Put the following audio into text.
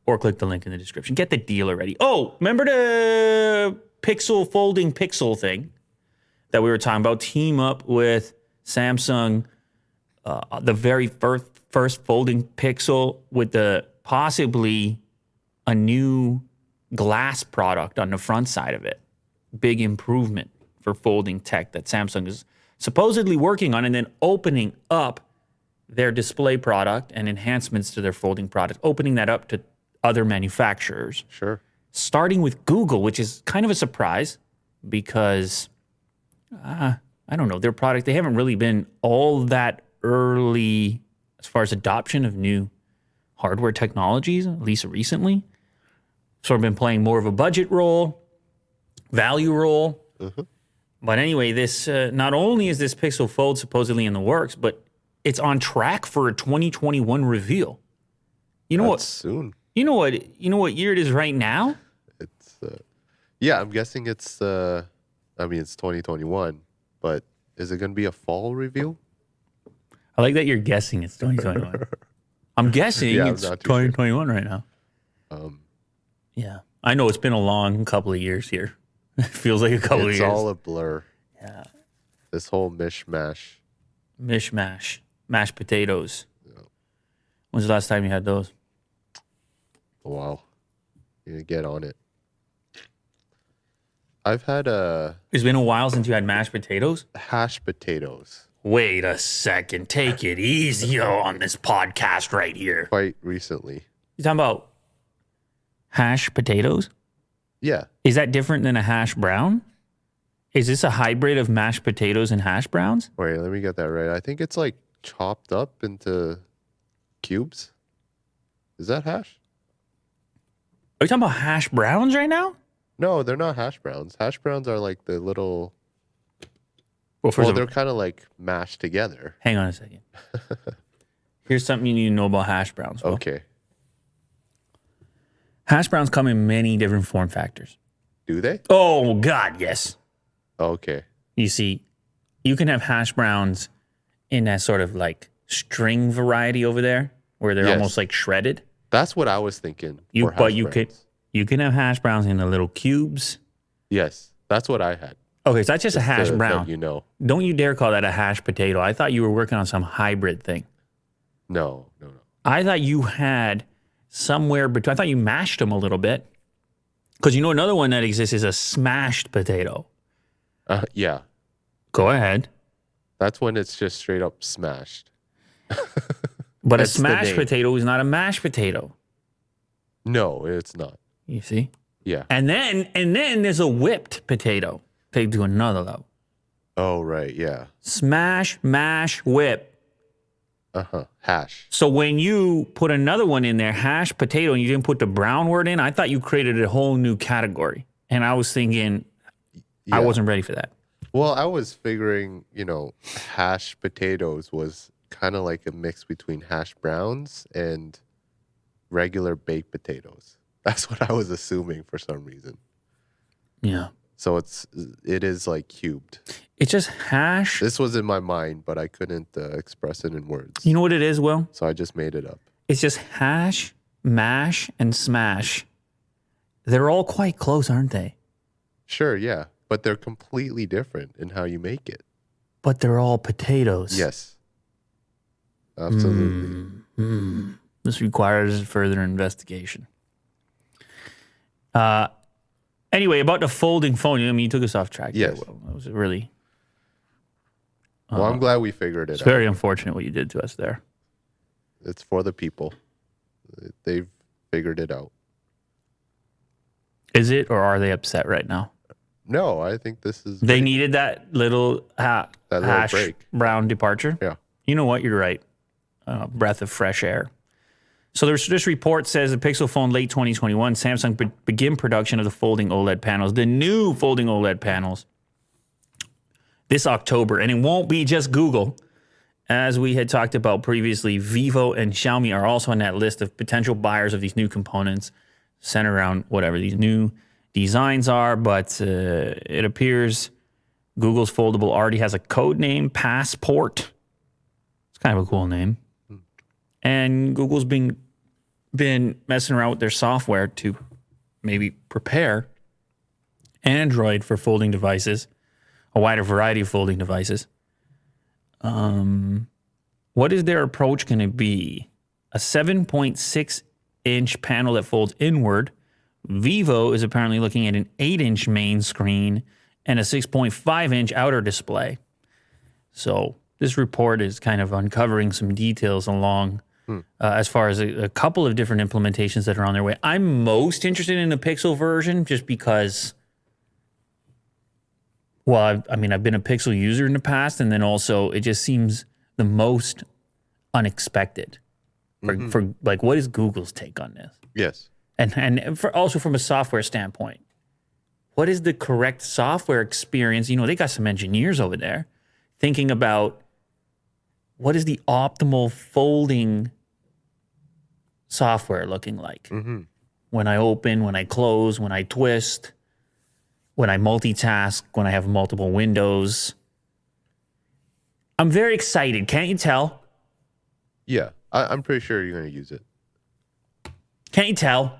or click the link in the description. Get the deal already. Oh, remember the folding pixel thing that we were talking about? Team up with Samsung, the very first folding pixel with the possibly a new glass product on the front side of it. Big improvement for folding tech that Samsung is supposedly working on, and then opening up their display product and enhancements to their folding product, opening that up to other manufacturers. Sure. Starting with Google, which is kind of a surprise because, I don't know, their product, they haven't really been all that early as far as adoption of new hardware technologies, at least recently. Sort of been playing more of a budget role, value role. Mm-hmm. But anyway, this not only is this Pixel Fold supposedly in the works, but it's on track for a 2021 reveal. You know That's what? Soon. You know what year it is right now? It's yeah, I'm guessing it's it's 2021, but is it going to be a fall reveal? I like that you're guessing it's 2021. I'm guessing Yeah, it's 2021 right now. Yeah. I know it's been a long couple of years here. It feels like a couple of years. It's all a blur. Yeah. This whole mishmash. Mashed potatoes. Yeah. When's the last time you had those? Wow. You need to get on it. I've had It's been a while since you had mashed potatoes? Hash potatoes. Wait a second. Take it easy on this podcast right here. Quite recently. You talking about hash potatoes? Yeah. Is that different than a hash brown? Is this a hybrid of mashed potatoes and hash browns? Wait, let me get that right. I think it's like chopped up into cubes. Is that hash? Are you talking about hash browns right now? No, they're not hash browns. Hash browns are like the little... Well, they're kind of like mashed together. Hang on a second. Here's something you need to know about hash browns. Will. Okay. Hash browns come in many different form factors. Do they? Oh, God, yes. Okay. You see, you can have hash browns in that sort of like string variety over there where they're almost like shredded. That's what I was thinking. You can have hash browns in the little cubes. Yes, that's what I had. Okay, so that's just a hash brown. You know. Don't you dare call that a hash potato. I thought you were working on some hybrid thing. No. I thought you had somewhere between. I thought you mashed them a little bit. Because another one that exists is a smashed potato. Yeah. Go ahead. That's when it's just straight up smashed. But a smashed potato is not a mashed potato. No, it's not. You see? Yeah. And then there's a whipped potato. Take it to another level. Oh, right. Yeah. Smash, mash, whip. Hash. So when you put another one in there, hash potato, and you didn't put the brown word in, I thought you created a whole new category. And I was thinking, I wasn't ready for that. Well, I was figuring, hash potatoes was kind of like a mix between hash browns and regular baked potatoes. That's what I was assuming for some reason. Yeah. So it is like cubed. It's just hash. This was in my mind, but I couldn't express it in words. You know what it is, Will? So I just made it up. It's just hash, mash, and smash. They're all quite close, aren't they? Sure, yeah. But they're completely different in how you make it. But they're all potatoes. Yes. Absolutely. This requires further investigation. Anyway, about the folding phone, you took us off track. Yes. There, Will. That was really... well, I'm glad we figured it out. It's very unfortunate what you did to us there. It's for the people. They've figured it out. Is it, or are they upset right now? No, I think this is... They needed that little hash break. brown departure? Yeah. You know what? You're right. Breath of fresh air. So this report says the Pixel phone late 2021, Samsung begin production of the folding OLED panels, the new folding OLED panels, this October. And it won't be just Google. As we had talked about previously, Vivo and Xiaomi are also on that list of potential buyers of these new components centered around whatever these new designs are. But it appears Google's Foldable already has a code name, Passport. It's kind of a cool name. And Google's been been messing around with their software to maybe prepare Android for folding devices, a wider variety of folding devices. What is their approach going to be? A 7.6-inch panel that folds inward. Vivo is apparently looking at an 8-inch main screen and a 6.5-inch outer display. So this report is kind of uncovering some details along as far as a couple of different implementations that are on their way. I'm most interested in the Pixel version just because, well, I've been a Pixel user in the past, and then also it just seems the most unexpected. For like, what is Google's take on this? Yes. And for also from a software standpoint, what is the correct software experience? You know, they got some engineers over there thinking about what is the optimal folding software looking like? When I open, when I close, when I twist, when I multitask, when I have multiple windows. I'm very excited. Can't you tell? Yeah. I'm pretty sure you're going to use it. Can't you tell?